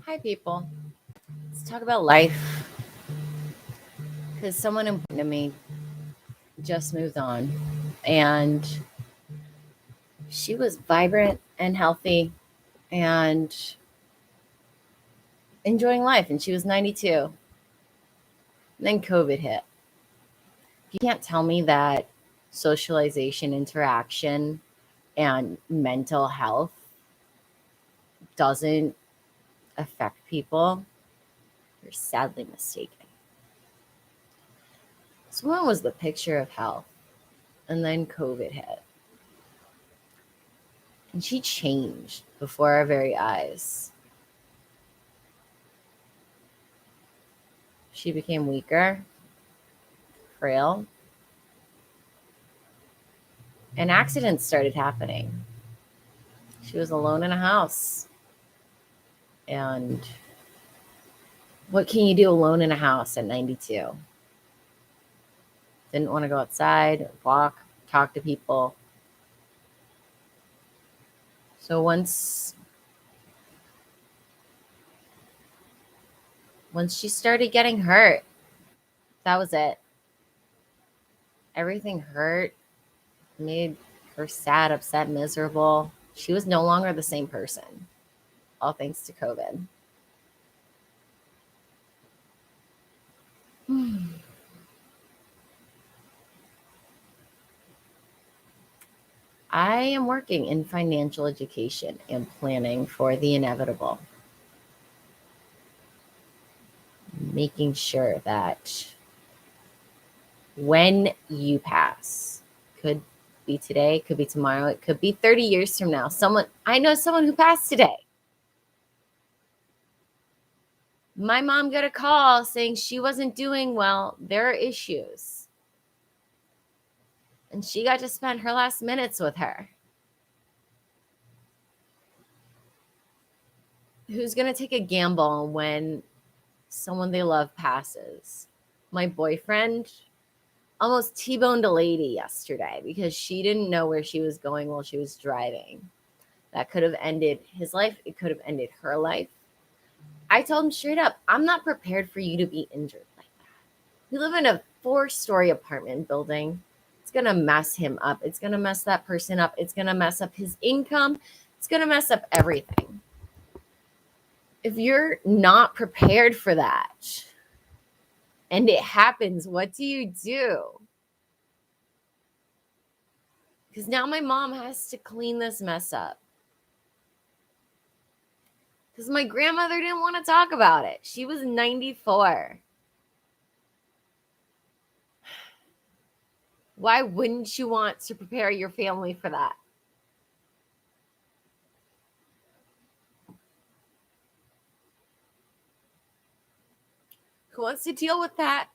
Hi, people. Let's talk about life because someone important to me just moved on and she was vibrant and healthy and enjoying life. And she was 92. And then COVID hit. You can't tell me that socialization, interaction, and mental health doesn't affect people. You're sadly mistaken. So, one was the picture of health, and then COVID hit. And she changed before our very eyes. She became weaker, frail, and accidents started happening. She was alone in a house. And what can you do alone in a house at 92? Didn't want to go outside, walk, talk to people. So once she started getting hurt, that was it. Everything hurt, made her sad, upset, miserable. She was no longer the same person, all thanks to COVID. I am working in financial education and planning for the inevitable, making sure that when you pass, could be today, could be tomorrow, it could be 30 years from now. I know someone who passed today. My mom got a call saying she wasn't doing well. There are issues. And she got to spend her last minutes with her. Who's going to take a gamble when someone they love passes? My boyfriend almost T-boned a lady yesterday because she didn't know where she was going while she was driving. That could have ended his life. It could have ended her life. I told him straight up, I'm not prepared for you to be injured like that. We live in a 4-story apartment building. It's going to mess him up. It's going to mess that person up. It's going to mess up his income. It's going to mess up everything. If you're not prepared for that and it happens, what do you do? Because now my mom has to clean this mess up. Because my grandmother didn't want to talk about it. She was 94. Why wouldn't you want to prepare your family for that? Who wants to deal with that?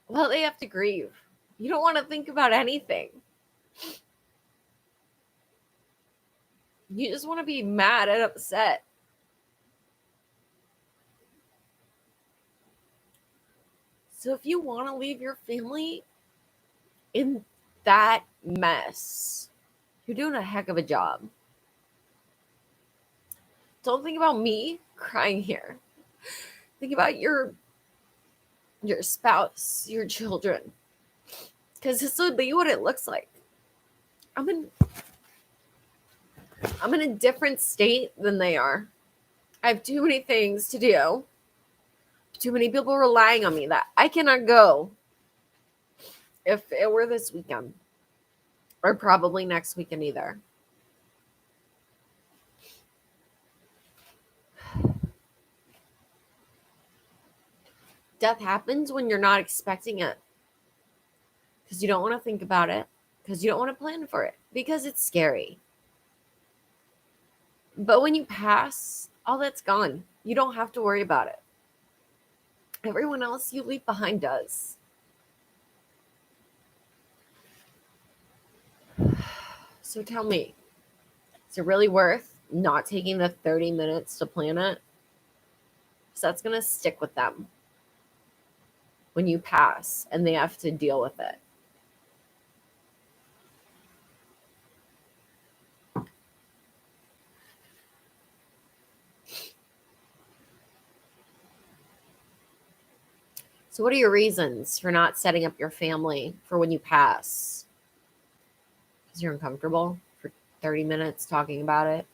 Well, they have to grieve. You don't want to think about anything. You just want to be mad and upset. So if you want to leave your family in that mess, you're doing a heck of a job. Don't think about me crying here. Think about your spouse, your children. Because this would be what it looks like. I'm in a different state than they are. I have too many things to do. Too many people relying on me that I cannot go if it were this weekend. Or probably next weekend either. Death happens when you're not expecting it. Because you don't want to think about it. Because you don't want to plan for it. Because it's scary. But when you pass, all that's gone. You don't have to worry about it. Everyone else you leave behind does. So tell me, is it really worth not taking the 30 minutes to plan it? Because that's going to stick with them when you pass and they have to deal with it. So, what are your reasons for not setting up your family for when you pass? Because you're uncomfortable for 30 minutes talking about it?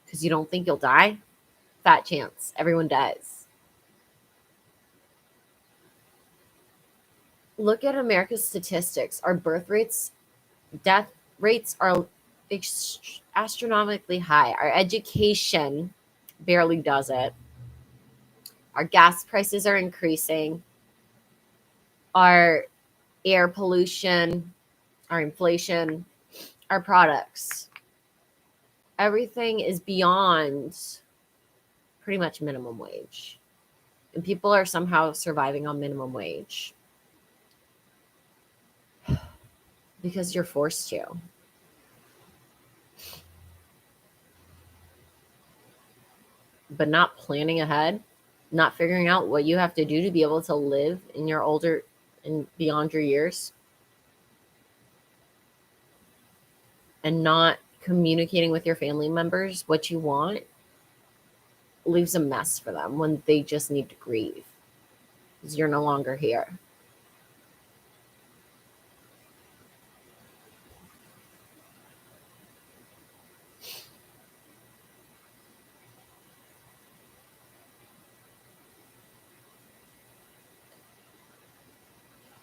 Because you don't think you'll die? Fat chance. Everyone does. Look at America's statistics. Our birth rates, death rates are astronomically high. Our education barely does it. Our gas prices are increasing. Our air pollution, our inflation, our products. Everything is beyond pretty much minimum wage. And people are somehow surviving on minimum wage because you're forced to. But not planning ahead, not figuring out what you have to do to be able to live in your older and beyond your years, and not communicating with your family members what you want leaves a mess for them when they just need to grieve because you're no longer here.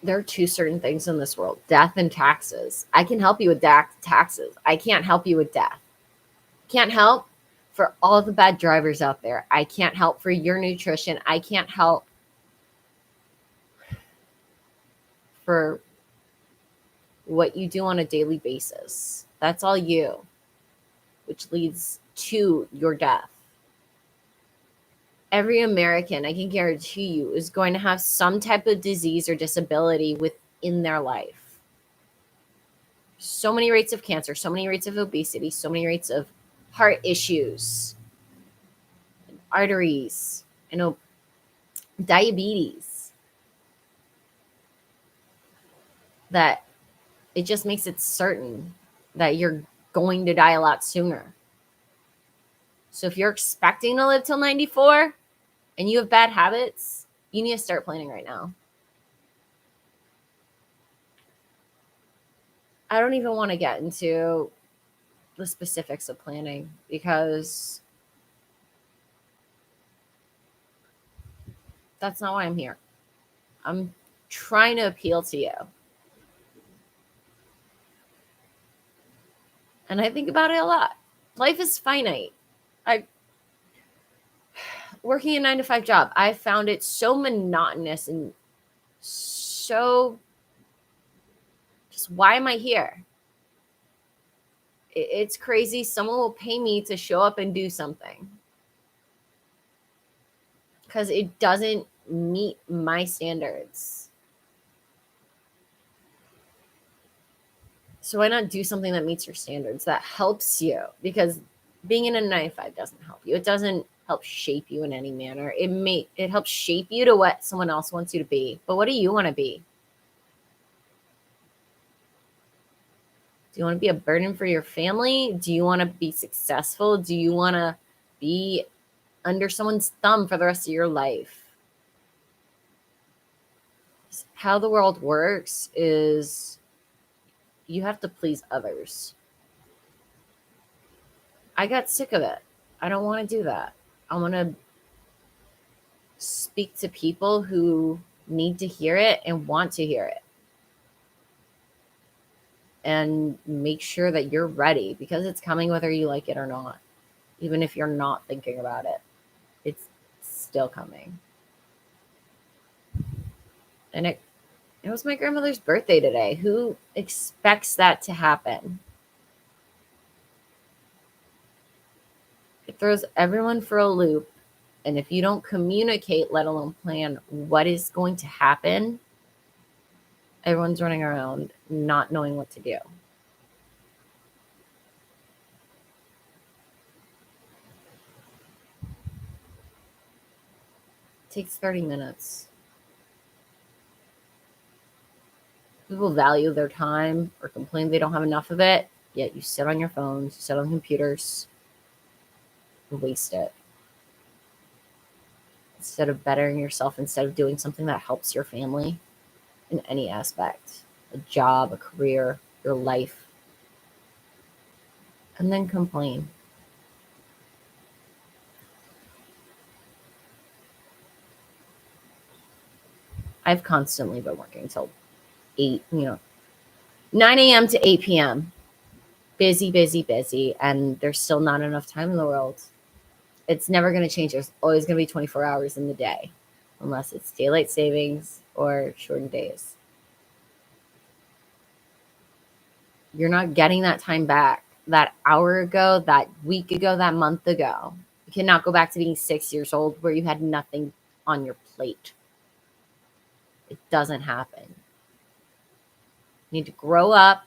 There are two certain things in this world: death and taxes. I can help you with taxes. I can't help you with death. Can't help for all the bad drivers out there. I can't help for your nutrition. I can't help for what you do on a daily basis. That's all you, which leads to your death. Every American, I can guarantee you, is going to have some type of disease or disability within their life. So many rates of cancer, so many rates of obesity, so many rates of heart issues, arteries, diabetes, that it just makes it certain that you're going to die a lot sooner. So if you're expecting to live till 94 and you have bad habits, you need to start planning right now. I don't even want to get into the specifics of planning because that's not why I'm here. I'm trying to appeal to you. And I think about it a lot. Life is finite. Working a 9-to-5 job, I found it so monotonous and so just, why am I here? It's crazy. Someone will pay me to show up and do something because it doesn't meet my standards. So why not do something that meets your standards, that helps you? Because being in a 9-to-5 doesn't help you. It doesn't help shape you in any manner. It helps shape you to what someone else wants you to be. But what do you want to be? Do you want to be a burden for your family? Do you want to be successful? Do you want to be under someone's thumb for the rest of your life? How the world works is you have to please others. I got sick of it. I don't want to do that. I want to speak to people who need to hear it and want to hear it. And make sure that you're ready because it's coming whether you like it or not. Even if you're not thinking about it, it's still coming. And it was my grandmother's birthday today. Who expects that to happen? It throws everyone for a loop. And if you don't communicate, let alone plan what is going to happen, everyone's running around not knowing what to do. It takes 30 minutes. People value their time or complain they don't have enough of it, yet you sit on your phones, you sit on computers, and waste it. instead of bettering yourself, instead of doing something that helps your family in any aspect, a job, a career, your life, and then complain. I've constantly been working till 8, 9 a.m. to 8 p.m. Busy, busy, busy. And there's still not enough time in the world. It's never going to change. There's always going to be 24 hours in the day, unless it's daylight savings or shortened days. You're not getting that time back. That hour ago, that week ago, that month ago. You cannot go back to being 6 years old where you had nothing on your plate. It doesn't happen. You need to grow up,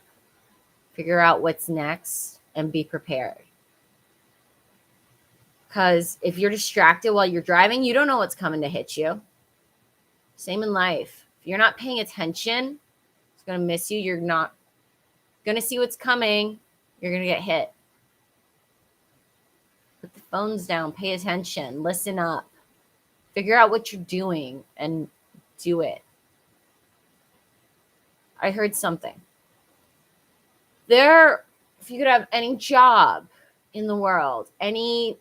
figure out what's next, and be prepared. Because if you're distracted while you're driving, you don't know what's coming to hit you. Same in life. If you're not paying attention, it's going to miss you. You're not going to see what's coming. You're going to get hit. Put the phones down. Pay attention. Listen up. Figure out what you're doing and do it. I heard something. If you could have any job in the world, any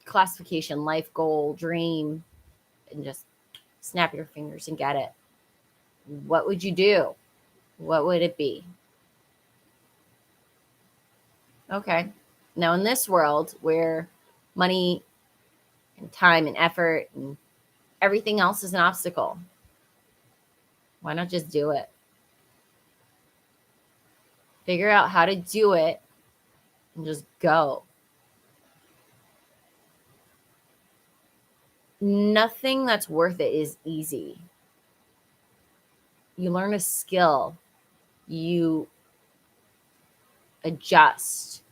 classification, life goal, dream, and just snap your fingers and get it, what would you do? What would it be? Okay. Now, in this world where money and time and effort and everything else is an obstacle, why not just do it? Figure out how to do it and just go. Nothing that's worth it is easy. You learn a skill, you adjust,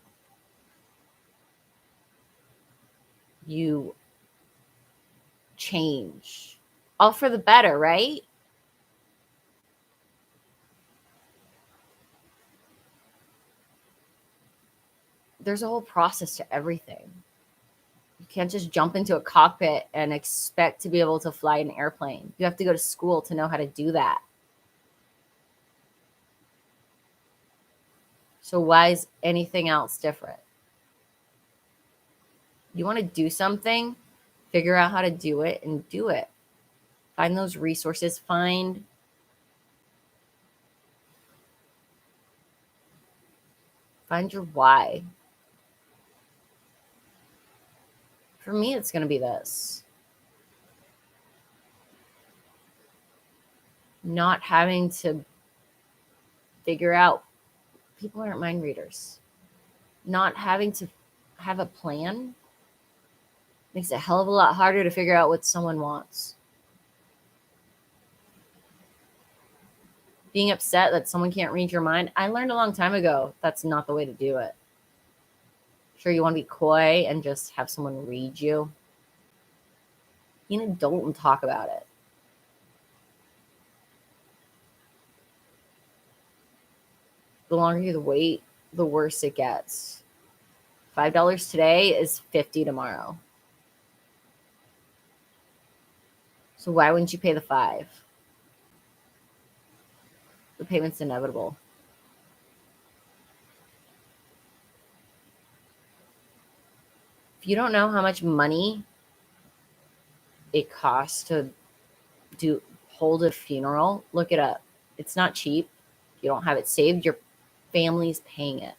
you change, all for the better, right? There's a whole process to everything. You can't just jump into a cockpit and expect to be able to fly an airplane. You have to go to school to know how to do that. So why is anything else different? You want to do something, figure out how to do it and do it. Find those resources. Find your why. For me, it's going to be this. Not having to figure out, people aren't mind readers. Not having to have a plan makes it a hell of a lot harder to figure out what someone wants. Being upset that someone can't read your mind, I learned a long time ago that's not the way to do it. Sure, you want to be coy and just have someone read you. Be an adult and talk about it. The longer you wait, the worse it gets. $5 today is $50 tomorrow. So why wouldn't you pay the $5? The payment's inevitable. If you don't know how much money it costs to hold a funeral, look it up. It's not cheap. If you don't have it saved, your family's paying it.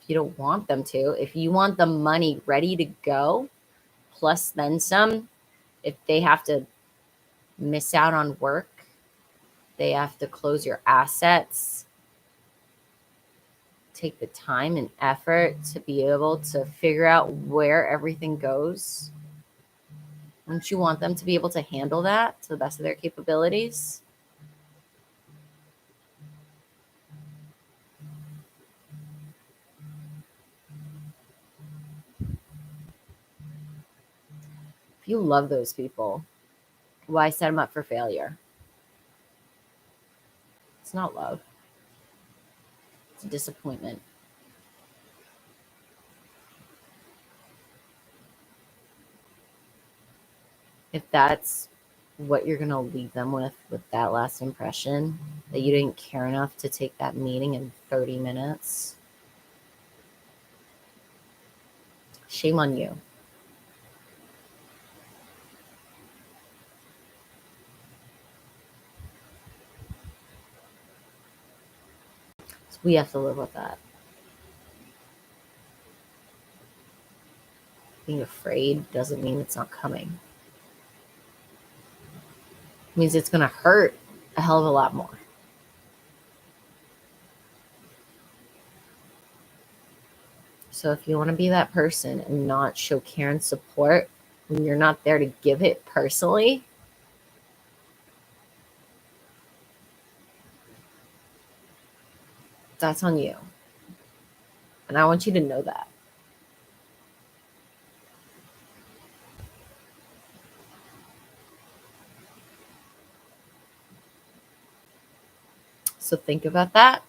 If you don't want them to, if you want the money ready to go, plus then some, if they have to miss out on work, they have to close your assets, take the time and effort to be able to figure out where everything goes. Don't you want them to be able to handle that to the best of their capabilities? If you love those people, why set them up for failure? It's not love. It's a disappointment. If that's what you're going to leave them with that last impression, that you didn't care enough to take that meeting in 30 minutes, shame on you. So we have to live with that. Being afraid doesn't mean it's not coming. It means it's going to hurt a hell of a lot more. So if you want to be that person and not show care and support when you're not there to give it personally, that's on you. And I want you to know that. So think about that.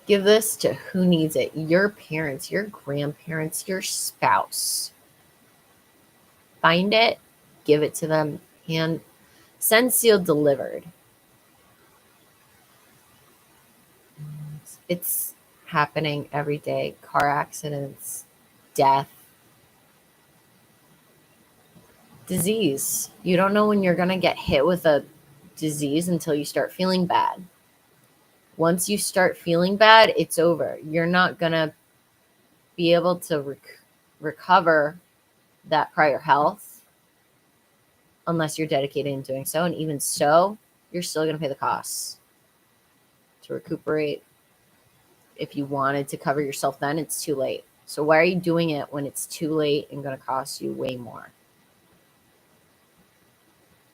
Give this to who needs it. Your parents, your grandparents, your spouse. Find it, give it to them, and send, sealed, delivered. It's happening every day. Car accidents, death, disease. You don't know when you're going to get hit with a disease until you start feeling bad. Once you start feeling bad, it's over. You're not going to be able to recover that prior health unless you're dedicated in doing so. And even so, you're still going to pay the costs to recuperate. If you wanted to cover yourself then, it's too late. So why are you doing it when it's too late and going to cost you way more?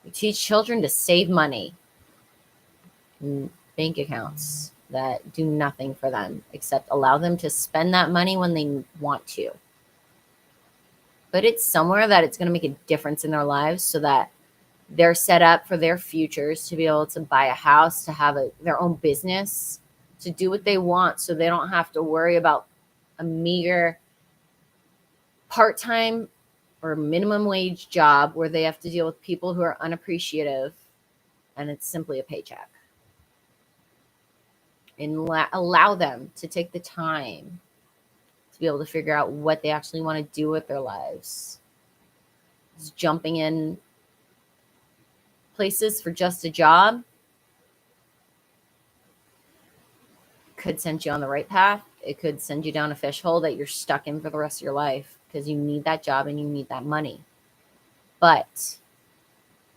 You teach children to save money in bank accounts that do nothing for them except allow them to spend that money when they want to. But it's somewhere that it's going to make a difference in their lives so that they're set up for their futures to be able to buy a house, to have their own business, to do what they want so they don't have to worry about a meager part-time or minimum wage job where they have to deal with people who are unappreciative and it's simply a paycheck. And allow them to take the time to be able to figure out what they actually want to do with their lives. Just jumping in places for just a job could send you on the right path. It could send you down a fish hole that you're stuck in for the rest of your life because you need that job and you need that money. But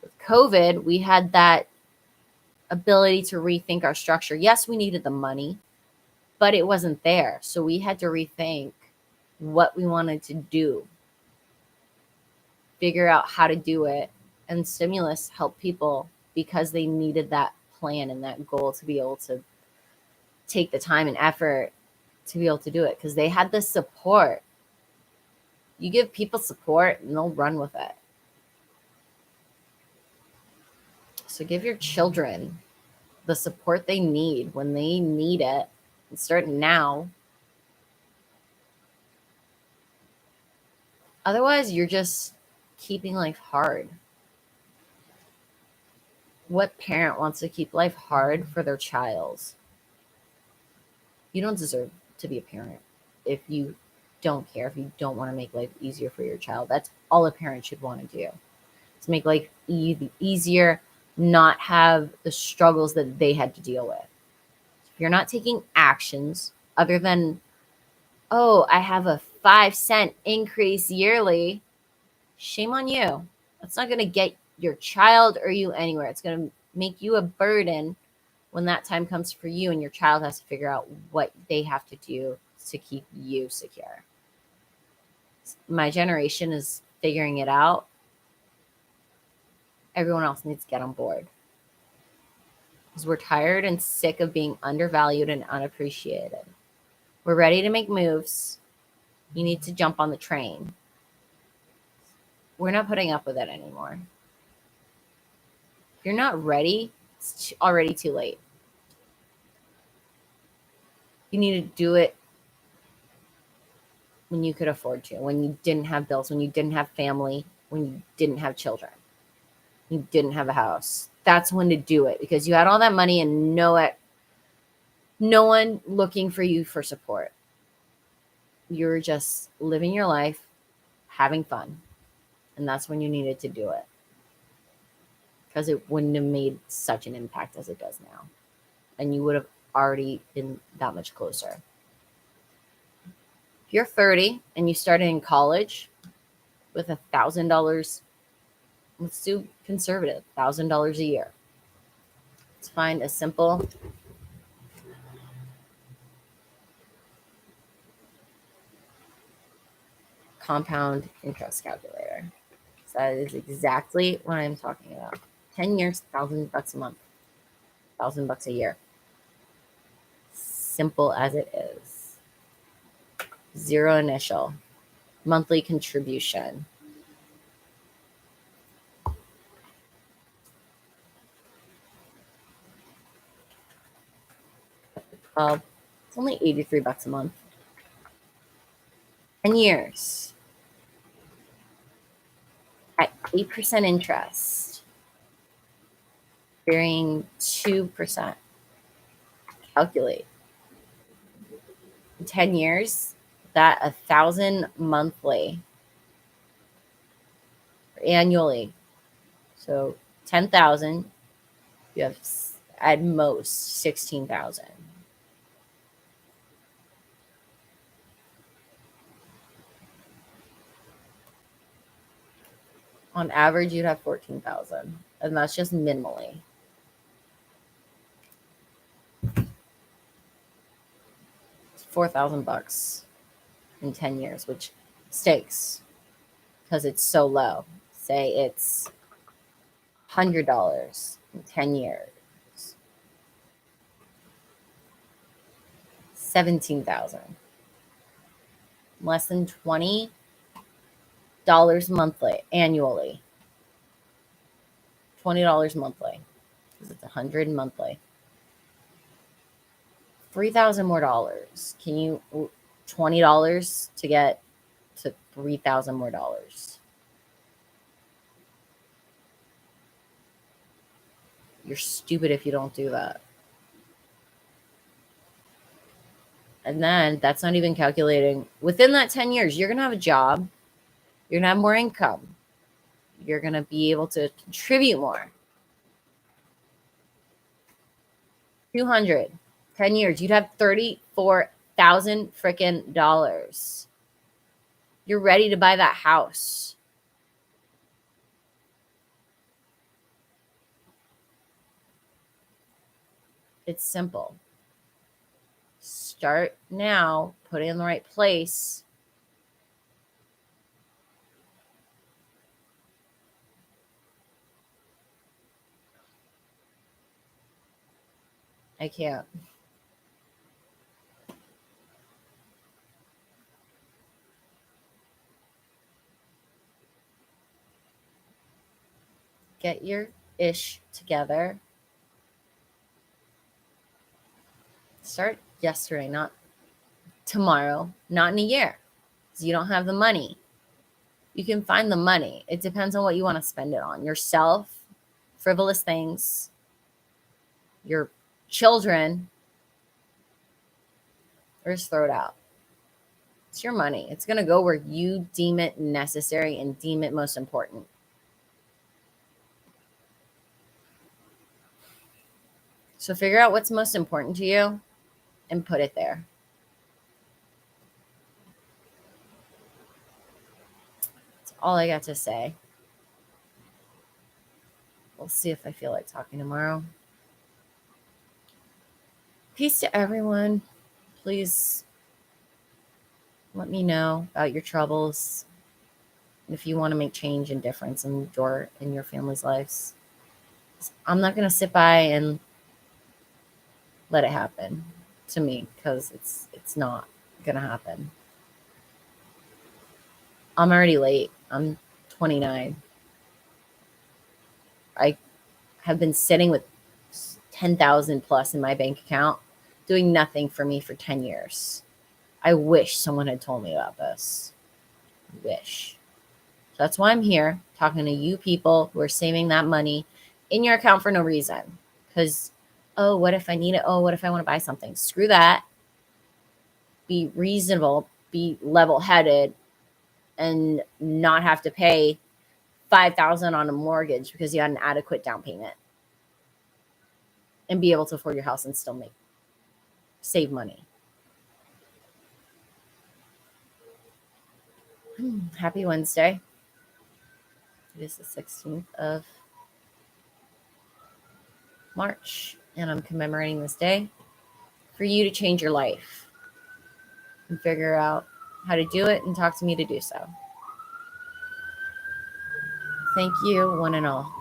with COVID, we had that ability to rethink our structure. Yes, we needed the money, but it wasn't there. So we had to rethink what we wanted to do, figure out how to do it, and stimulus helped people because they needed that plan and that goal to be able to take the time and effort to be able to do it because they had the support. You give people support and they'll run with it. So give your children the support they need when they need it and start now. Otherwise, you're just keeping life hard. What parent wants to keep life hard for their child? You don't deserve to be a parent if you don't care, if you don't want to make life easier for your child. That's all a parent should want to do. To make life easier, not have the struggles that they had to deal with. If you're not taking actions other than, oh, I have a 5-cent increase yearly, shame on you. That's not going to get your child or you anywhere. It's going to make you a burden when that time comes for you and your child has to figure out what they have to do to keep you secure. My generation is figuring it out. Everyone else needs to get on board. Because we're tired and sick of being undervalued and unappreciated. We're ready to make moves. You need to jump on the train. We're not putting up with it anymore. If you're not ready, it's already too late. You need to do it when you could afford to, when you didn't have bills, when you didn't have family, when you didn't have children. You didn't have a house. That's when to do it, because you had all that money and no one looking for you for support. You were just living your life, having fun. And that's when you needed to do it, because it wouldn't have made such an impact as it does now. And you would have already been that much closer. If you're 30 and you started in college with $1,000, let's do conservative, $1,000 a year. Let's find a simple compound interest calculator. So that is exactly what I'm talking about. 10 years, $1,000 a month, $1,000 a year. Simple as it is. Zero initial. Monthly contribution. It's only $83 a month. 10 years. At 8% interest. Varying 2%. Calculate. In 10 years, that 1,000 monthly annually. So 10,000, you have at most 16,000. On average, you'd have 14,000, and that's just minimally. It's $4,000 in 10 years, which stakes because it's so low. Say it's $100 in 10 years. 17,000. Less than $20 monthly, annually. $20 monthly, because it's 100 monthly. 3,000 more dollars. Can you $20 to get to 3,000 more dollars? You're stupid if you don't do that. And then that's not even calculating within that 10 years, you're going to have a job. You're going to have more income. You're going to be able to contribute more. 200, 10 years, you'd have 34,000 freaking dollars. You're ready to buy that house. It's simple. Start now, put it in the right place. I can't. Get your ish together. Start yesterday, not tomorrow, not in a year. Because you don't have the money. You can find the money. It depends on what you want to spend it on. Yourself, frivolous things, your children, or just throw it out. It's your money. It's going to go where you deem it necessary and deem it most important. So figure out what's most important to you and put it there. That's all I got to say. We'll see if I feel like talking tomorrow. Peace to everyone. Please let me know about your troubles. If you want to make change and difference in your family's lives. I'm not going to sit by and let it happen to me, because it's not going to happen. I'm already late. I'm 29. I have been sitting with 10,000 plus in my bank account, doing nothing for me for 10 years. I wish someone had told me about this. Wish. That's why I'm here talking to you people who are saving that money in your account for no reason. Because, oh, what if I need it? Oh, what if I want to buy something? Screw that. Be reasonable, be level headed, and not have to pay $5,000 on a mortgage because you had an adequate down payment, and be able to afford your house and still save money. Happy Wednesday. It is the 16th of March, and I'm commemorating this day for you to change your life and figure out how to do it and talk to me to do so. Thank you, one and all.